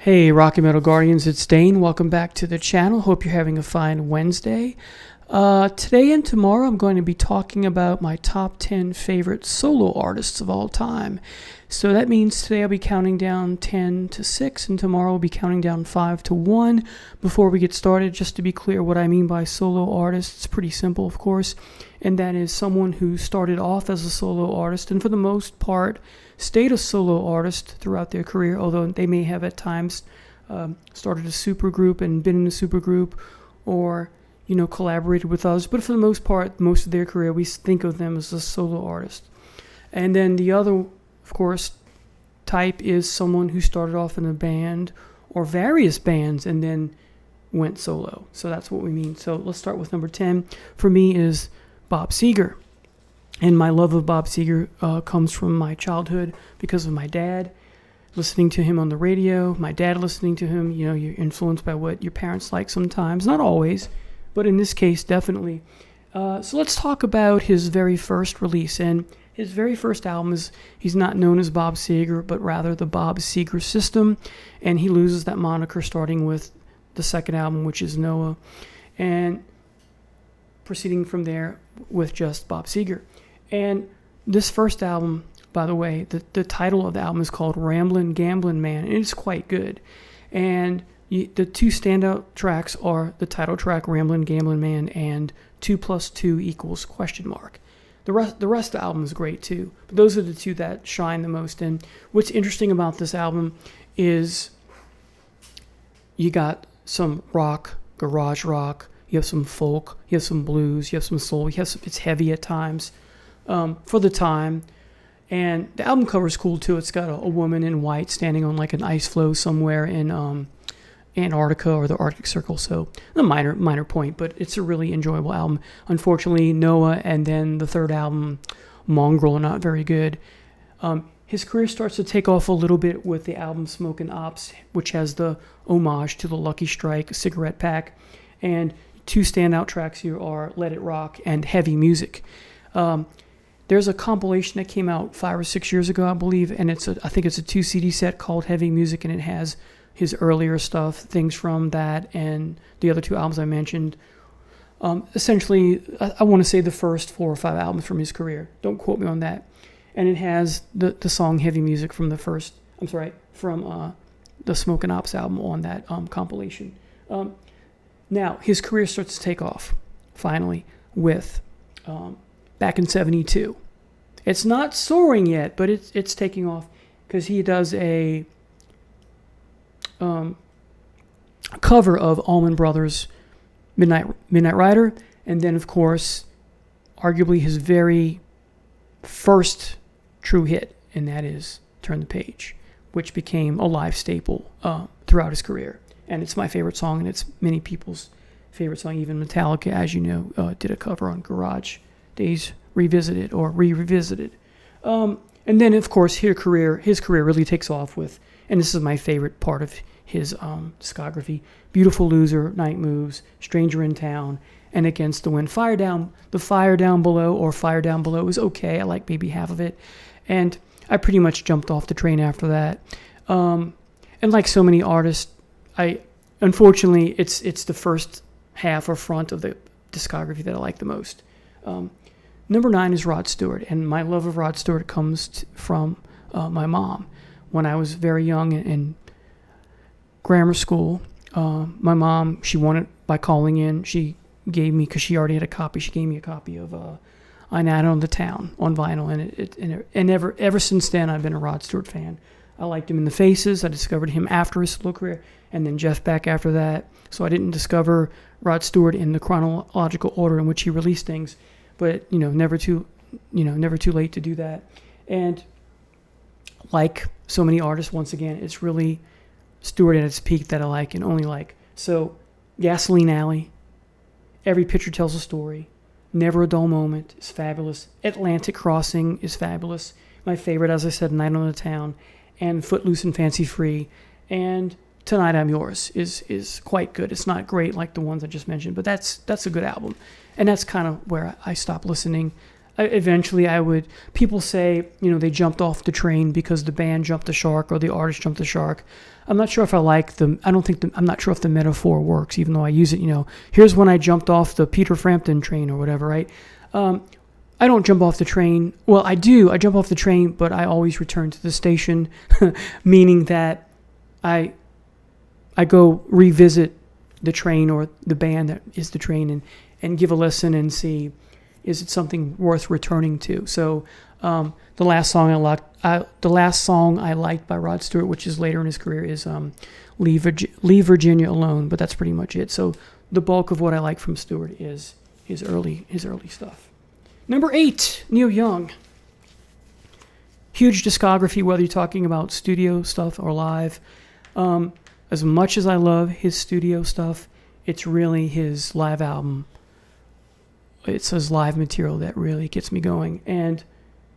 Hey, Rocky Metal Guardians, it's Dane. Welcome back to the channel. Hope you're having a fine Wednesday. Today and tomorrow I'm going to be talking about my top 10 favorite solo artists of all time. So that means today I'll be counting down 10 to 6 and tomorrow I'll be counting down 5 to 1. Before we get started, just to be clear what I mean by solo artist, it's pretty simple of course, and that is someone who started off as a solo artist and for the most part stayed a solo artist throughout their career, although they may have at times started a supergroup and been in a supergroup or collaborated with others, but for the most part, most of their career, we think of them as a solo artist. And then the other, of course, type is someone who started off in a band or various bands and then went solo. So that's what we mean. So let's start with number 10. For me is Bob Seger. And my love of Bob Seger comes from my childhood because of my dad listening to him on the radio, my dad listening to him. You're influenced by what your parents like sometimes, not always, but in this case, definitely. So let's talk about his very first release. And his very first album he's not known as Bob Seger, but rather the Bob Seger System. And he loses that moniker starting with the second album, which is Noah, and proceeding from there with just Bob Seger. And this first album, by the way, the title of the album is called Ramblin' Gamblin' Man, and it's quite good. And the two standout tracks are the title track, Ramblin' Gamblin' Man, and 2 + 2 =? The rest of the album is great too, but those are the two that shine the most. And what's interesting about this album is you got some rock, garage rock, you have some folk, you have some blues, you have some soul, it's heavy at times for the time. And the album cover is cool too. It's got a woman in white standing on like an ice floe somewhere in Antarctica or the Arctic Circle. So a minor point, but it's a really enjoyable album. Unfortunately, Noah and then the third album, Mongrel, are not very good. His career starts to take off a little bit with the album Smokin' Ops, which has the homage to the Lucky Strike cigarette pack. And two standout tracks here are Let It Rock and Heavy Music. There's a compilation that came out 5 or 6 years ago, I believe, and I think it's a 2 CD set called Heavy Music, and it has his earlier stuff, things from that, and the other two albums I mentioned. Essentially, I want to say the first 4 or 5 albums from his career. Don't quote me on that. And it has the song Heavy Music from the Smokin' Ops album on that compilation. Now, his career starts to take off, finally, with back in 72. It's not soaring yet, but it's taking off because he does a cover of Allman Brothers' Midnight Rider, and then, of course, arguably his very first true hit, and that is Turn the Page, which became a live staple throughout his career. And it's my favorite song, and it's many people's favorite song. Even Metallica, as you know, did a cover on Garage Days Revisited or Revisited. And then, of course, his career really takes off with, and this is my favorite part of his discography, Beautiful Loser, Night Moves, Stranger in Town, and Against the Wind. Fire Down Below is okay. I like maybe half of it. And I pretty much jumped off the train after that. And like so many artists, unfortunately, it's the first half or front of the discography that I like the most. Number 9 is Rod Stewart, and my love of Rod Stewart comes from my mom. When I was very young in grammar school, my mom, she won it by calling in. She gave me, because she already had a copy, she gave me a copy of I Night on the Town on vinyl, and ever since then I've been a Rod Stewart fan. I liked him in the Faces. I discovered him after his solo career, and then Jeff Beck after that. So I didn't discover Rod Stewart in the chronological order in which he released things, but never too late to do that. And like so many artists, once again, it's really Stewart at its peak that I like and only like. So Gasoline Alley, Every Picture Tells a Story, Never a Dull Moment is fabulous. Atlantic Crossing is fabulous. My favorite, as I said, Night on the Town, and Footloose and Fancy Free, and Tonight I'm Yours is quite good. It's not great like the ones I just mentioned, but that's a good album. And that's kind of where I stopped listening. eventually I would, people say, they jumped off the train because the band jumped the shark or the artist jumped the shark. I'm not sure if I like them. I'm not sure if the metaphor works, even though I use it, here's when I jumped off the Peter Frampton train or whatever, right? I don't jump off the train. Well, I do. I jump off the train, but I always return to the station, meaning that I go revisit the train or the band that is the train and give a listen and see, is it something worth returning to? So the last song I liked by Rod Stewart, which is later in his career, is Leave Virginia Alone. But that's pretty much it. So the bulk of what I like from Stewart is his early stuff. Number 8, Neil Young. Huge discography, whether you're talking about studio stuff or live. As much as I love his studio stuff, it's really his live album. It's his live material that really gets me going. And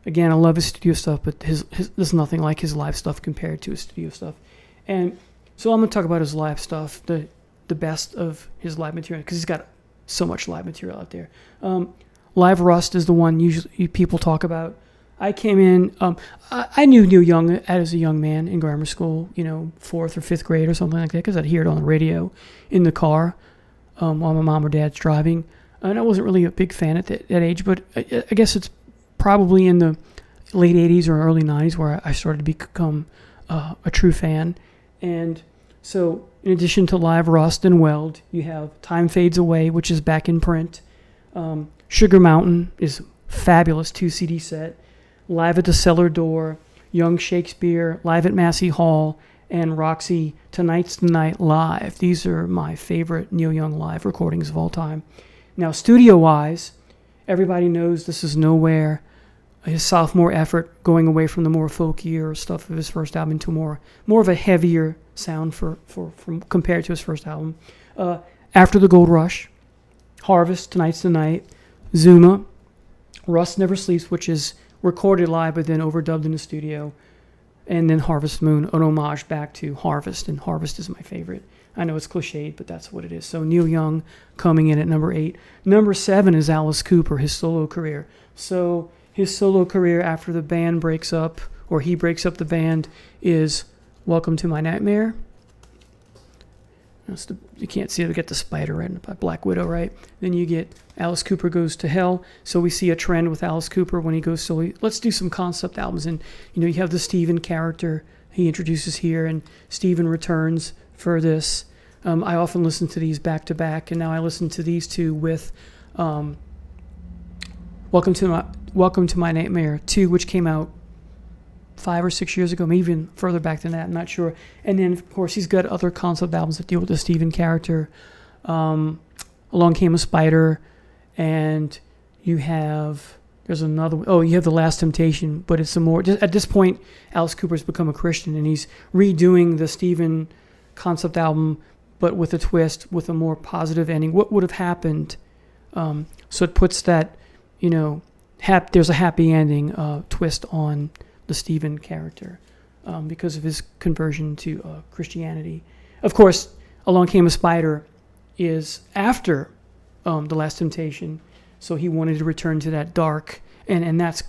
again, I love his studio stuff, but there's nothing like his live stuff compared to his studio stuff. And so I'm going to talk about his live stuff, the best of his live material, because he's got so much live material out there. Live Rust is the one usually people talk about. I came in, I knew Neil Young as a young man in grammar school, 4th or 5th grade or something like that, because I'd hear it on the radio in the car while my mom or dad's driving. And I wasn't really a big fan at that age, but I guess it's probably in the late 80s or early 90s where I started to become a true fan. And so in addition to Live Rust and Weld, you have Time Fades Away, which is back in print. Sugar Mountain is fabulous 2-CD set. Live at the Cellar Door, Young Shakespeare, Live at Massey Hall, and Roxy, Tonight's the Night Live. These are my favorite Neil Young live recordings of all time. Now, studio-wise, everybody knows This Is Nowhere, his sophomore effort, going away from the more folkier stuff of his first album to more of a heavier sound for compared to his first album. After the Gold Rush, Harvest, Tonight's the Night, Zuma, Rust Never Sleeps, which is recorded live but then overdubbed in the studio, and then Harvest Moon, an homage back to Harvest, and Harvest is my favorite. I know it's cliched, but that's what it is. So Neil Young coming in at number 8. Number 7 is Alice Cooper, his solo career. So his solo career after the band breaks up, or he breaks up the band, is Welcome to My Nightmare. You can't see it, we get the spider right by Black Widow, right? Then you get Alice Cooper Goes to Hell. So we see a trend with Alice Cooper when he goes solo. Let's do some concept albums. And, you have the Steven character he introduces here, and Steven returns for this. I often listen to these back to back, and now I listen to these two with Welcome to My Nightmare 2, which came out 5 or 6 years ago, maybe even further back than that, I'm not sure. And then, of course, he's got other concept albums that deal with the Steven character. Along Came a Spider, and you have, there's another, you have The Last Temptation, but it's at this point, Alice Cooper's become a Christian, and he's redoing the Steven concept album, but with a twist, with a more positive ending. What would have happened? So it puts that, there's a happy ending twist on the Steven character because of his conversion to Christianity. Of course, Along Came a Spider is after The Last Temptation, so he wanted to return to that dark, and that's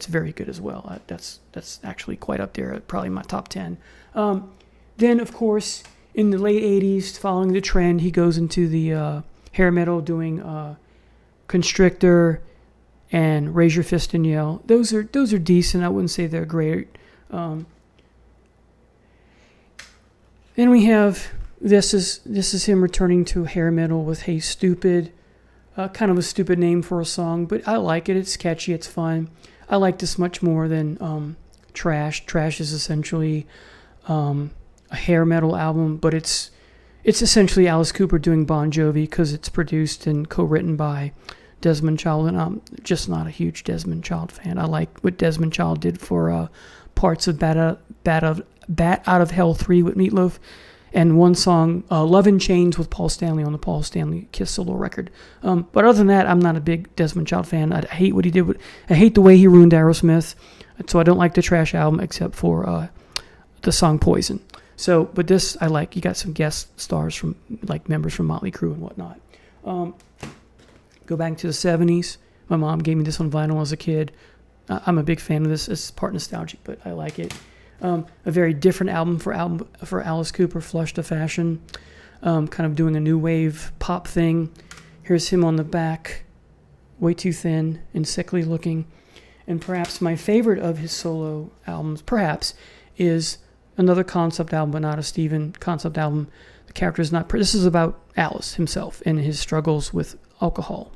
very good as well. That's actually quite up there, probably my top 10. Then, of course, in the late 80s, following the trend, he goes into the hair metal, doing Constrictor and Raise Your Fist and Yell. Those are decent. I wouldn't say they're great. Then we have this is him returning to hair metal with Hey Stupid, kind of a stupid name for a song, but I like it. It's catchy. It's fun. I like this much more than Trash. Trash is essentially a hair metal album, but it's essentially Alice Cooper doing Bon Jovi because it's produced and co-written by Desmond Child, and I'm just not a huge Desmond Child fan. I like what Desmond Child did for parts of Bat Out of Hell 3 with Meatloaf, and one song, Love in Chains with Paul Stanley on the Paul Stanley Kiss solo record. But other than that, I'm not a big Desmond Child fan. I hate what he did. I hate the way he ruined Aerosmith, so I don't like the Trash album except for the song Poison. So, but this I like. You got some guest stars from, like, members from Motley Crue and whatnot. Go back to the 70s. My mom gave me this on vinyl as a kid. I'm a big fan of this. It's part nostalgic, but I like it. A very different album for Alice Cooper, Flush to Fashion. Kind of doing a new wave pop thing. Here's him on the back, way too thin and sickly looking. And perhaps my favorite of his solo albums, is another concept album, but not a Steven concept album. The character is not... This is about Alice himself and his struggles with alcohol.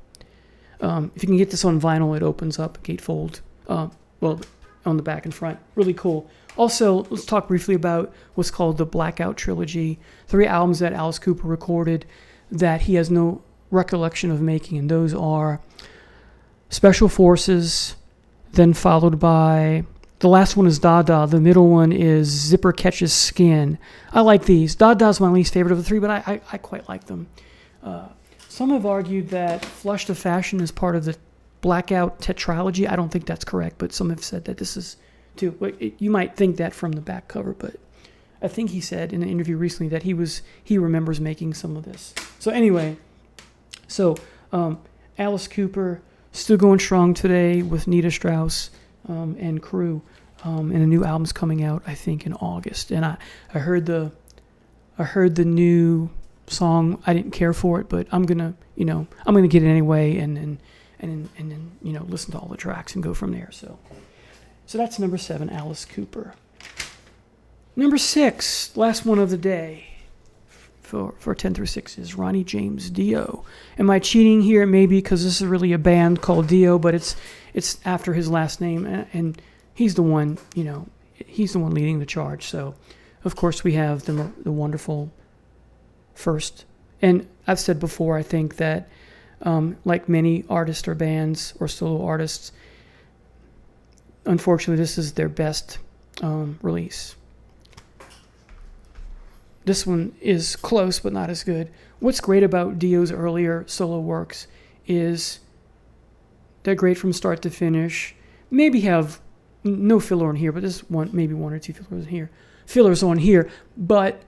If you can get this on vinyl, it opens up gatefold. On the back and front. Really cool. Also, let's talk briefly about what's called the Blackout Trilogy. 3 albums that Alice Cooper recorded that he has no recollection of making, and those are Special Forces, then followed by... The last one is Dada. The middle one is Zipper Catches Skin. I like these. Dada's my least favorite of the 3, but I quite like them. Some have argued that Flush to Fashion is part of the Blackout tetralogy. I don't think that's correct, but some have said that this is too. You might think that from the back cover, but I think he said in an interview recently that he remembers making some of this. So anyway, Alice Cooper still going strong today with Nita Strauss and crew, and a new album's coming out I think in August. And I heard the new song. I didn't care for it, but I'm gonna get it anyway, and then listen to all the tracks and go from there. So that's number 7, Alice Cooper. Number 6, last one of the day for 10 through 6 is Ronnie James Dio. Am I cheating here? Maybe, because this is really a band called Dio, but it's after his last name, and he's the one leading the charge. So of course we have the wonderful First. And I've said before, I think that like many artists or bands or solo artists, unfortunately, this is their best release. This one is close, but not as good. What's great about Dio's earlier solo works is they're great from start to finish. Maybe have no filler on here, but this one, maybe 1 or 2 fillers on here. But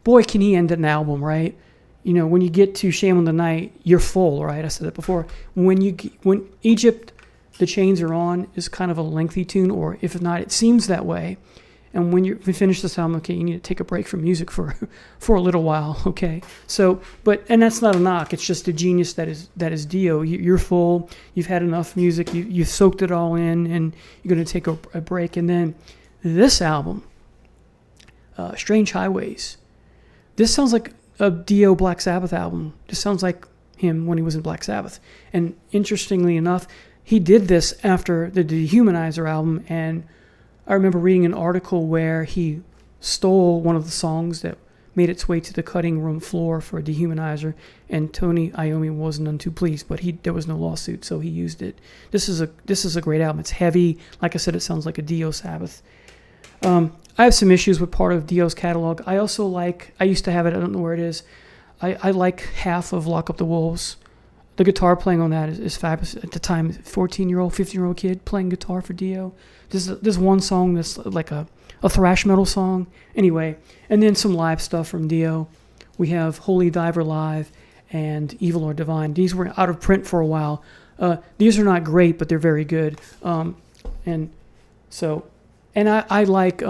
boy, can he end an album, right? When you get to Shame on the Night, you're full, right? I said that before. When Egypt, The Chains Are On is kind of a lengthy tune, or if not, it seems that way. And when you finish this album, okay, you need to take a break from music for a little while, okay? So, and that's not a knock. It's just a genius that is Dio. You're full. You've had enough music. You've soaked it all in, and you're going to take a break. And then this album, Strange Highways. This sounds like a Dio Black Sabbath album. This sounds like him when he was in Black Sabbath. And interestingly enough, he did this after the Dehumanizer album, and I remember reading an article where he stole one of the songs that made its way to the cutting room floor for Dehumanizer, and Tony Iommi wasn't none too pleased, but there was no lawsuit, so he used it. This is a great album. It's heavy. Like I said, it sounds like a Dio Sabbath. I have some issues with part of Dio's catalog. I used to have it, I don't know where it is. I like half of Lock Up the Wolves. The guitar playing on that is fabulous. At the time, 14-year-old, 15-year-old kid playing guitar for Dio. There's one song that's like a thrash metal song. Anyway, and then some live stuff from Dio. We have Holy Diver Live and Evil or Divine. These were out of print for a while. These are not great, but they're very good. And I like...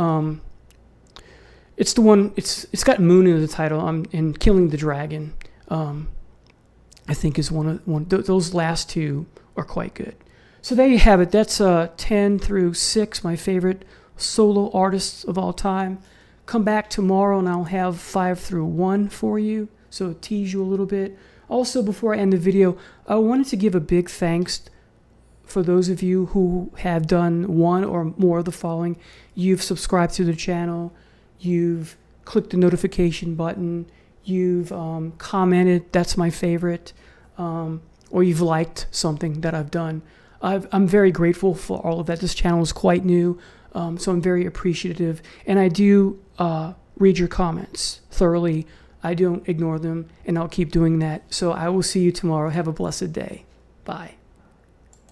it's the one... It's got Moon in the title. And Killing the Dragon. I think is those last two are quite good. So there you have it. That's 10 through 6, my favorite solo artists of all time. Come back tomorrow and I'll have 5 through 1 for you, so tease you a little bit. Also, before I end the video, I wanted to give a big thanks for those of you who have done one or more of the following. You've subscribed to the channel, you've clicked the notification button, you've commented, that's my favorite, or you've liked something that I've done. I'm very grateful for all of that. This channel is quite new, so I'm very appreciative. And I do read your comments thoroughly. I don't ignore them, and I'll keep doing that. So I will see you tomorrow. Have a blessed day. Bye.